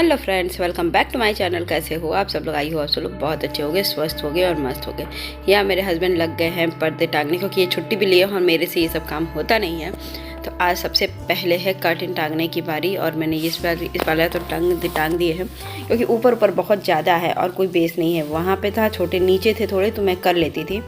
Hello friends, welcome back to my channel. कैसे हो आप सब लोग? आई हो आप सब लोग बहुत अच्छे हो गए, स्वस्थ हो गए और मस्त हो गए। यहाँ मेरे हस्बैंड लग गए हैं पर्दे टांगने को, कि ये छुट्टी भी लिए और मेरे से ये सब काम होता नहीं है। तो आज सबसे पहले है कर्टन टांगने की बारी, और मैंने इस वाला तो टांग दिए हैं, क्योंकि ऊपर ऊपर बहुत ज़्यादा है और कोई बेस नहीं है। वहाँ पर था छोटे, नीचे थे थोड़े, तो मैं कर लेती थी,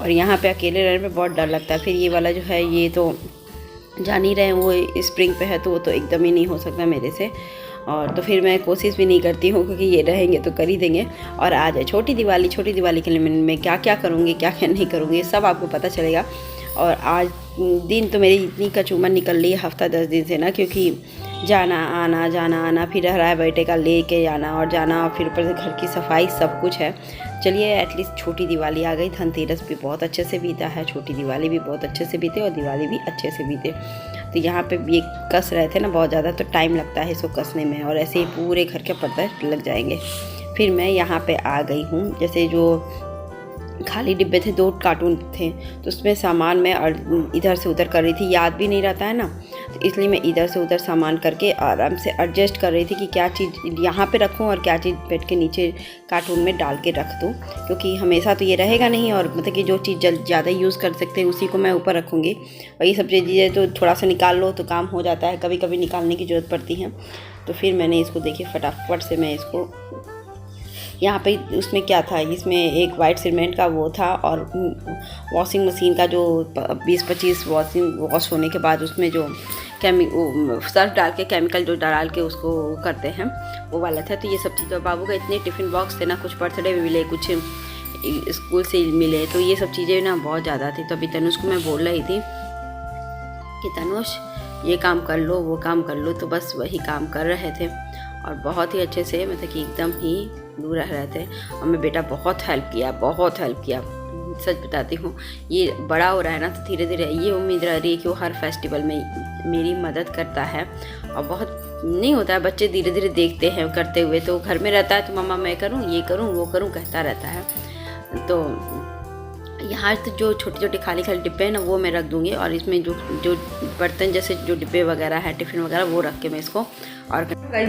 और यहाँ पर अकेले रहने में बहुत डर लगता है। फिर ये वाला जो है, ये तो जान ही रहे हैं, वो स्प्रिंग पे है, तो वो तो एकदम ही नहीं हो सकता मेरे से। और तो फिर मैं कोशिश भी नहीं करती हूँ, क्योंकि ये रहेंगे तो कर ही देंगे। और आज है छोटी दिवाली के लिए मैं क्या क्या करूँगी, क्या क्या नहीं करूँगी, सब आपको पता चलेगा। और आज दिन तो मेरी इतनी कचूमर निकल रही है हफ्ता 10 दिन से ना, क्योंकि जाना आना फिर रहा है बेटे का लेके जाना और जाना, और फिर ऊपर से घर की सफाई सब कुछ है। चलिए, एटलीस्ट छोटी दिवाली आ गई। धनतेरस भी बहुत अच्छे से बीता है, छोटी दिवाली भी बहुत अच्छे से बीते और दिवाली भी अच्छे से बीते। तो यहाँ पे ये कस रहे थे ना बहुत ज़्यादा, तो टाइम लगता है इसको कसने में, और ऐसे ही पूरे घर के पर्दे लग जाएंगे। फिर मैं यहाँ पे आ गई हूँ। जैसे जो खाली डिब्बे थे, 2 कार्टून थे, तो उसमें सामान मैं इधर से उधर कर रही थी। याद भी नहीं रहता है ना, तो इसलिए मैं इधर से उधर सामान करके आराम से एडजस्ट कर रही थी कि क्या चीज़ यहाँ पे रखूँ और क्या चीज़ बेड के नीचे कार्टून में डाल के रख दूँ, क्योंकि हमेशा तो ये रहेगा नहीं। और मतलब कि जो चीज़ ज़्यादा यूज़ कर सकते हैं उसी को मैं ऊपर रखूँगी। और ये सब चीज़ें तो थोड़ा सा निकाल लो तो काम हो जाता है, कभी कभी निकालने की ज़रूरत पड़ती है। तो फिर मैंने इसको देखिए फटाफट से मैं इसको यहाँ पे, उसमें क्या था, इसमें एक वाइट सीमेंट का वो था, और वॉशिंग मशीन का जो 20-25 वॉश होने के बाद उसमें जो सर्फ डाल के केमिकल जो डाल के उसको करते हैं, वो वाला था। तो ये सब चीज़ें, बाबू का इतने टिफ़िन बॉक्स थे ना, कुछ बर्थडे मिले, कुछ स्कूल से मिले, तो ये सब चीज़ें ना बहुत ज़्यादा थी। तो अभी तनुष को मैं बोल रही थी कि तनुष ये काम कर लो, वो काम कर लो, तो बस वही काम कर रहे थे, और बहुत ही अच्छे से, मतलब कि एकदम ही दूर रह रहे थे। और मैं बेटा बहुत हेल्प किया, सच बताती हूँ। ये बड़ा हो रहा है ना, तो धीरे धीरे ये उम्मीद रह रही है कि वो हर फेस्टिवल में मेरी मदद करता है। और बहुत नहीं होता है, बच्चे धीरे धीरे देखते हैं करते हुए, तो घर में रहता है तो मम्मा मैं करूँ, ये करूँ, वो करूँ कहता रहता है। तो यहाँ तो जो छोटे छोटे खाली डिब्बे हैं ना, वो मैं रख दूँगी, और इसमें जो बर्तन जैसे जो डिब्बे वगैरह है, टिफ़िन वगैरह, वो रख के मैं इसको, और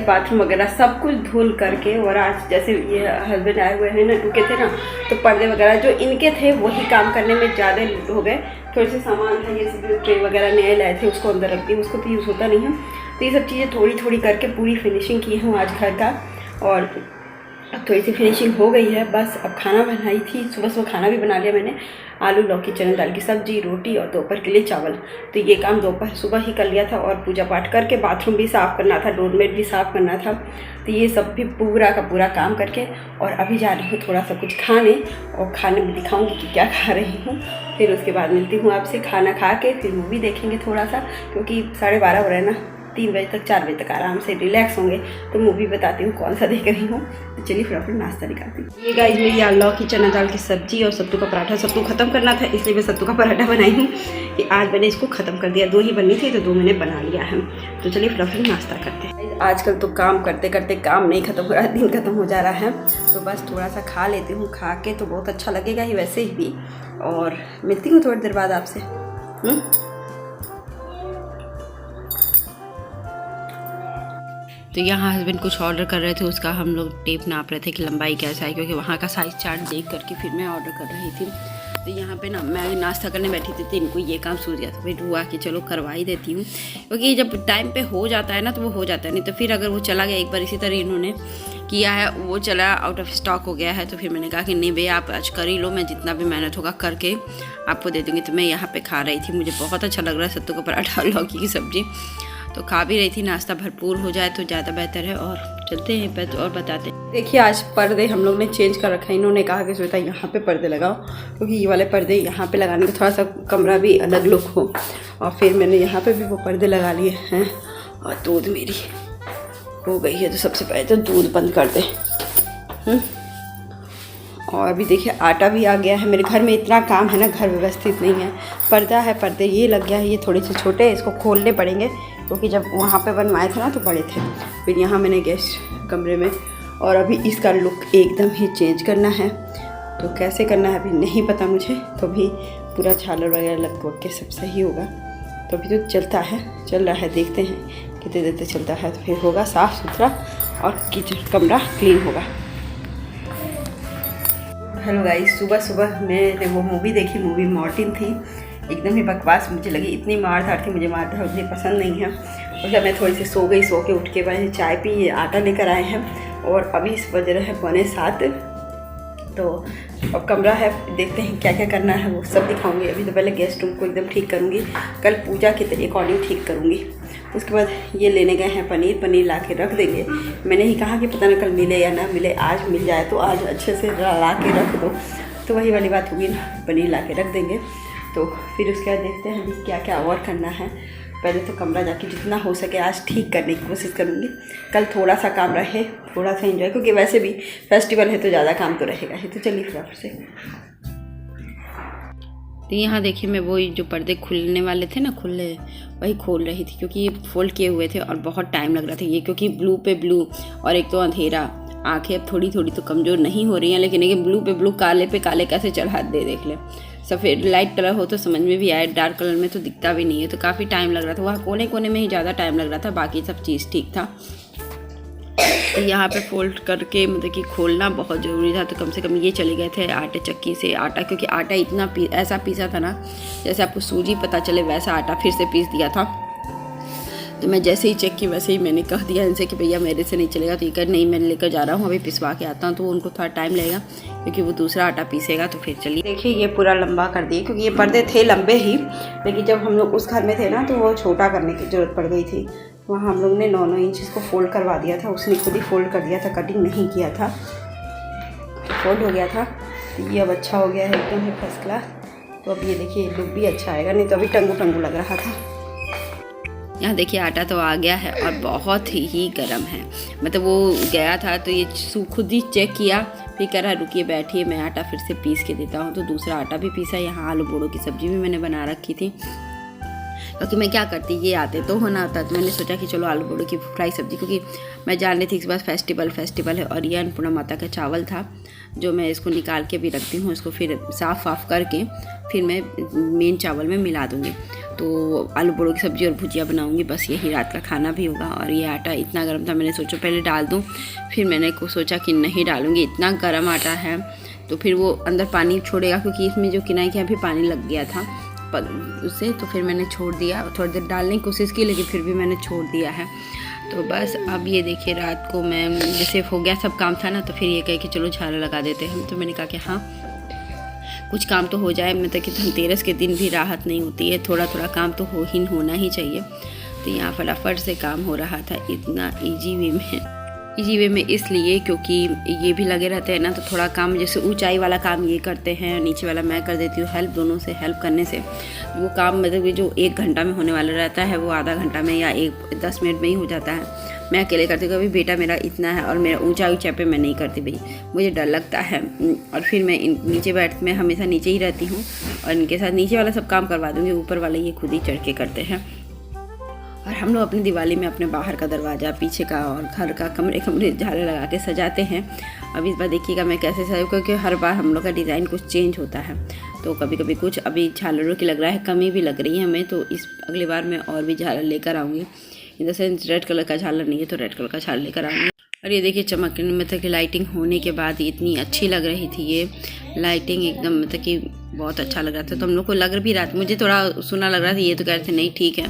बाथरूम वगैरह सब कुछ धुल करके। और आज जैसे ये हस्बैंड आए हुए हैं ना, रुके थे ना, तो पर्दे वगैरह जो इनके थे वही काम करने में ज़्यादा हो गए। थोड़े से सामान था, ये सब ट्रे वगैरह नए लाए थे, उसको अंदर रख दी, उसको तो यूज़ होता नहीं है। तो ये सब चीज़ें थोड़ी थोड़ी करके पूरी फिनिशिंग की हूँ आज घर का, और अब थोड़ी सी फिनिशिंग हो गई है। बस अब खाना बनाई थी, सुबह खाना भी बना लिया मैंने, आलू लौकी चने दाल की सब्जी, रोटी, और दोपहर के लिए चावल। तो ये काम दोपहर सुबह ही कर लिया था, और पूजा पाठ करके बाथरूम भी साफ़ करना था, डोरमेट भी साफ़ करना था। तो ये सब भी पूरा का पूरा काम करके, और अभी जा रही हूँ थोड़ा सा कुछ खाने, और खाने में दिखाऊँगी कि क्या खा रही हूँ। फिर उसके बाद मिलती हूँ आपसे। खाना खा के फिर मूवी देखेंगे थोड़ा सा, क्योंकि 12:30 हो रहे हैं ना, 3 बजे तक 4 बजे तक आराम से रिलैक्स होंगे। तो मूवी बताती हूँ कौन सा देख रही हूँ। तो चलिए फटाफट नाश्ता निकालती हूँ। ये गाइस मेरी लौकी चना दाल की सब्जी और सत्तू का पराठा। सत्तू ख़त्म करना था, इसलिए मैं सत्तू का पराठा बनाई हूँ, कि आज मैंने इसको ख़त्म कर दिया। 2 ही बननी थी, तो 2 मैंने बना लिया है। तो चलिए फटाफट नाश्ता करते हैं। आजकल तो काम करते करते काम नहीं ख़त्म हो रहा है, दिन ख़त्म हो जा रहा है। तो बस थोड़ा सा खा लेती हूँ, खा के तो बहुत अच्छा लगेगा ही वैसे ही भी। और मिलती हूँ थोड़ी देर बाद आपसे। तो यहाँ हस्बैंड कुछ ऑर्डर कर रहे थे, उसका हम लोग टेप नाप रहे थे कि लंबाई कैसा है, क्योंकि वहाँ का साइज़ चार्ट देख करके फिर मैं ऑर्डर कर रही थी। तो यहाँ पे ना मैं नाश्ता करने बैठी थी, तो इनको ये काम सूझ गया, तो फिर हुआ कि चलो करवा ही देती हूँ, क्योंकि जब टाइम पे हो जाता है ना तो वो हो जाता है। नहीं तो फिर अगर वो चला गया, एक बार इसी तरह इन्होंने किया है, वो चला आउट ऑफ स्टॉक हो गया है, तो फिर मैंने कहा कि नहीं भैया आप आज कर ही लो, मैं जितना भी मेहनत होगा करके आपको दे दूँगी। तो मैं यहाँ पर खा रही थी, मुझे बहुत अच्छा लग रहा है सत्तू का पराठा और लौकी की सब्ज़ी, तो खा भी रही थी। नाश्ता भरपूर हो जाए तो ज़्यादा बेहतर है। और चलते हैं और बताते हैं। देखिए आज पर्दे हम लोग ने चेंज कर रखा है। इन्होंने कहा कि श्वेता यहाँ पे पर्दे लगाओ, क्योंकि ये वाले पर्दे यहाँ पे लगाने का थोड़ा सा कमरा भी अलग लुक हो। और फिर मैंने यहाँ पे भी वो पर्दे लगा लिए हैं। और दूध मेरी हो गई है, तो सबसे पहले तो दूध बंद कर दे। और अभी देखिए आटा भी आ गया है। मेरे घर में इतना काम है ना, घर व्यवस्थित नहीं है। पर्दा है, पर्दे ये लग गया है, ये थोड़े से छोटे, इसको खोलने पड़ेंगे, क्योंकि जब वहाँ पे बनवाए थे ना तो बड़े थे। फिर यहाँ मैंने गेस्ट कमरे में, और अभी इसका लुक एकदम ही चेंज करना है। तो कैसे करना है अभी नहीं पता मुझे, तो अभी पूरा झालर वगैरह लग के सब सही होगा। तो अभी तो चल रहा है, देखते हैं कितने देर तक चलता है, तो फिर होगा साफ़ सुथरा और किचन कमरा क्लीन होगा। हेलो गाइस, सुबह सुबह मैंने वो मूवी देखी, मूवी मॉर्टिन थी। एकदम ही बकवास मुझे लगी, इतनी मारधाड़ थी, मुझे मारधाड़ उतनी पसंद नहीं है। उसके मैं थोड़ी सी सो गई, सो के उठ के बाद चाय पी, आटा लेकर आए हैं और अभी इस बज रहे हैं 6:45। तो अब कमरा है, देखते हैं क्या क्या करना है वो सब दिखाऊंगी। अभी तो पहले गेस्ट रूम को एकदम ठीक करूंगी, कल पूजा के अकॉर्डिंग ठीक करूंगी। उसके बाद ये लेने गए हैं पनीर ला के रख देंगे। मैंने ही कहा कि पता ना कल मिले या ना मिले, आज मिल जाए तो आज अच्छे से ला के रख दो, तो वही वाली बात होगी ना, पनीर ला के रख देंगे। तो फिर उसके बाद देखते हैं अभी क्या क्या और करना है। पहले तो कमरा जाके जितना हो सके आज ठीक करने की कोशिश करूँगी। कल थोड़ा सा काम रहे, थोड़ा सा एंजॉय, क्योंकि वैसे भी फेस्टिवल है तो ज़्यादा काम तो रहेगा ही। तो चलिए फटाफट से। तो यहाँ देखिए मैं वो जो पर्दे खुलने वाले थे ना, खुले, वही खोल रही थी, क्योंकि ये फोल्ड किए हुए थे और बहुत टाइम लग रहा था ये, क्योंकि ब्लू पे ब्लू और एक तो अंधेरा, आंखें अब थोड़ी थोड़ी तो कमज़ोर नहीं हो रही हैं, लेकिन एक ब्लू पे ब्लू, काले पे काले कैसे चढ़ा दे देख ले। सफ़ेद लाइट कलर हो तो समझ में भी आए, डार्क कलर में तो दिखता भी नहीं है। तो काफ़ी टाइम लग रहा था, वहाँ कोने कोने में ही ज़्यादा टाइम लग रहा था, बाकी सब चीज़ ठीक था। तो यहाँ पे फोल्ड करके मतलब कि खोलना बहुत ज़रूरी था। तो कम से कम ये चले गए थे आटे चक्की से आटा, क्योंकि आटा इतना ऐसा पीसा था ना, जैसे आपको सूजी पता चले वैसा आटा फिर से पीस दिया था। तो मैं जैसे ही चेक की वैसे ही मैंने कह दिया इनसे कि भैया मेरे से नहीं चलेगा। तो ये कर नहीं, मैं लेकर जा रहा हूँ, अभी पिसवा के आता हूँ। तो उनको थोड़ा टाइम लगेगा क्योंकि वो दूसरा आटा पीसेगा। तो फिर चलिए देखिए, ये पूरा लंबा कर दिए, क्योंकि ये पर्दे थे लंबे ही, लेकिन जब हम लोग उस घर में थे ना तो वो छोटा करने की ज़रूरत पड़ गई थी। वहाँ हम लोग ने 9-9 इंच इसको फोल्ड करवा दिया था, उसने खुद ही फोल्ड कर दिया था, कटिंग नहीं किया था, फोल्ड हो गया था। तो ये अब अच्छा हो गया है, एकदम ही फर्स्ट क्लास। तो अब ये देखिए लुक भी अच्छा आएगा, नहीं तो अभी टंगू टंगू लग रहा था। यहाँ देखिए आटा तो आ गया है और बहुत ही गर्म है। मतलब वो गया था तो ये खुद ही चेक किया, फिर कह रहा रुकिए बैठिए मैं आटा फिर से पीस के देता हूँ। तो दूसरा आटा भी पीसा। यहाँ आलू बोड़ों की सब्ज़ी भी मैंने बना रखी थी, क्योंकि मैं क्या करती, ये आते तो होना होता, तो मैंने सोचा कि चलो आलू बोड़ों की फ्राई सब्ज़ी, क्योंकि मैं जान रही थी इस बार फेस्टिवल है। और ये अन्नपूर्णा माता का चावल था जो मैं इसको निकाल के भी रखती हूँ, इसको फिर साफ़ करके फिर मैं मेन चावल में मिला दूँगी। तो आलू बोड़ों की सब्ज़ी और भुजिया बनाऊँगी, बस यही रात का खाना भी होगा। और ये आटा इतना गर्म था, मैंने सोचा पहले डाल दूँ, फिर मैंने सोचा कि नहीं डालूँगी, इतना गर्म आटा है तो फिर वो अंदर पानी छोड़ेगा, क्योंकि इसमें जो किनाई किया भी पानी लग गया था उससे। तो फिर मैंने छोड़ दिया, थोड़ी देर डालने की कोशिश की, लेकिन फिर भी मैंने छोड़ दिया है। तो बस अब ये देखिए रात को मैं जैसे हो गया सब काम था ना, तो फिर ये कहे कि चलो झालर लगा देते हैं। तो मैंने कहा कि हाँ कुछ काम तो हो जाए, मतलब कि धनतेरस के दिन भी राहत नहीं होती है, थोड़ा थोड़ा काम तो होना ही चाहिए। तो यहाँ फटाफट से काम हो रहा था, इतना ईजी वे में इसलिए क्योंकि ये भी लगे रहते हैं ना, तो थोड़ा काम जैसे ऊंचाई वाला काम ये करते हैं, नीचे वाला मैं कर देती हूँ हेल्प, दोनों से हेल्प करने से वो काम मतलब जो 1 घंटा में होने वाला रहता है वो आधा घंटा में या 10 मिनट में ही हो जाता है। मैं अकेले करती हूँ, कभी बेटा मेरा इतना है और मेरा ऊंचाई पे मैं नहीं करती भाई, मुझे डर लगता है। और फिर मैं मैं हमेशा नीचे ही रहती हूँ और इनके साथ नीचे वाला सब काम करवा दूँगी, ऊपर वाले ये खुद ही चढ़ के करते हैं। और हम लोग अपनी दिवाली में अपने बाहर का दरवाज़ा, पीछे का और घर का कमरे झालर लगा के सजाते हैं। अब इस बार देखिएगा मैं कैसे सजाऊँ, क्योंकि हर बार हम लोग का डिज़ाइन कुछ चेंज होता है। तो कभी कभी कुछ अभी झालरों की लग रहा है, कमी भी लग रही है हमें, तो इस अगली बार मैं और भी झालर लेकर आऊँगी। In the sense red colour का झालर नहीं है तो रेड कलर का झालर लेकर आऊँगी। और ये देखिए चमकने मतलब कि लाइटिंग होने के बाद इतनी अच्छी लग रही थी ये लाइटिंग, एकदम मतलब कि बहुत अच्छा लग रहा था। तो हम लोग को लग भी रहा था, मुझे थोड़ा सुना लग रहा था, ये तो कह रहे थे नहीं ठीक है,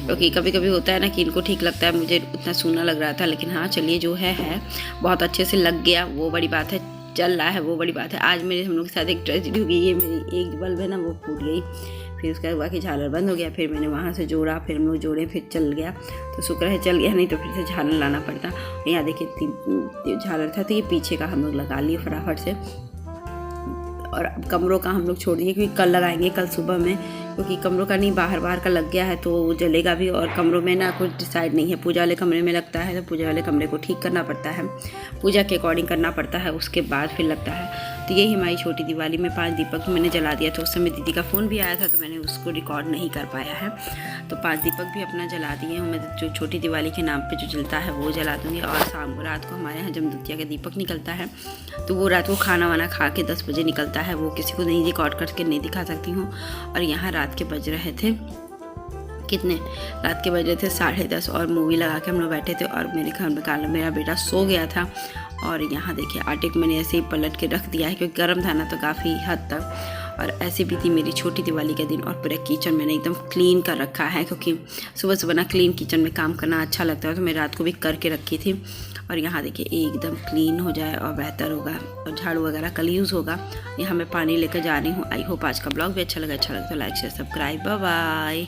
क्योंकि कभी कभी होता है ना कि इनको ठीक लगता है, मुझे उतना सुना लग रहा था। लेकिन हाँ चलिए जो है बहुत अच्छे से लग गया, वो बड़ी बात है, चल रहा है वो बड़ी बात है। आज मेरे हम लोग के साथ एक ट्रेजेडी हो गई, ये मेरी एक बल्ब है ना वो फूट गई, फिर उसका बाकी झालर बंद हो गया, फिर मैंने वहाँ से जोड़ा, फिर हम लोग जोड़े, फिर चल गया। तो शुक्र है चल गया, नहीं तो फिर से झालर लाना पड़ता। यहाँ देखिए 3 झालर था, तो ये पीछे का हम लोग लगा लिए फटाफट से। और कमरों का हम लोग छोड़ दिए, क्योंकि कल लगाएंगे, कल सुबह में, क्योंकि कमरों का नहीं बाहर का लग गया है तो वो जलेगा भी। और कमरों में ना कुछ डिसाइड नहीं है, पूजा वाले कमरे में लगता है तो पूजा वाले कमरे को ठीक करना पड़ता है, पूजा के अकॉर्डिंग करना पड़ता है, उसके बाद फिर लगता है। तो यही हमारी छोटी दिवाली में 5 दीपक मैंने जला दिया था। उस समय दीदी का फ़ोन भी आया था तो मैंने उसको रिकॉर्ड नहीं कर पाया है। तो 5 दीपक भी अपना जला दिए हैं। मैं जो छोटी दिवाली के नाम पे जो जलता है वो जला दूँगी। और शाम को रात को हमारे यहाँ जमदूतिया का दीपक निकलता है, तो वो रात को खाना वाना खा के 10 बजे निकलता है। वो किसी को नहीं रिकॉर्ड करके नहीं दिखा सकती हूँ। और यहाँ रात के बज रहे थे कितने रात के बजे थे 10:30 और मूवी लगा के हम लोग बैठे थे और मेरे घर में काला मेरा बेटा सो गया था। और यहाँ देखिए आटे को मैंने ऐसे ही पलट के रख दिया है क्योंकि गर्म था ना तो काफ़ी हद तक। और ऐसे भी थी मेरी छोटी दिवाली का दिन और पूरा किचन मैंने एकदम क्लीन कर रखा है क्योंकि सुबह सुबह ना क्लीन किचन में काम करना अच्छा लगता है, तो मैं रात को भी करके रखी थी। और यहाँ देखिए एकदम क्लीन हो जाए और बेहतर होगा और झाड़ू वगैरह कल यूज़ होगा। यहाँ मैं पानी लेकर जा रही हूँ। आई होप आज का ब्लॉग भी अच्छा लगा तो like share subscribe, bye bye.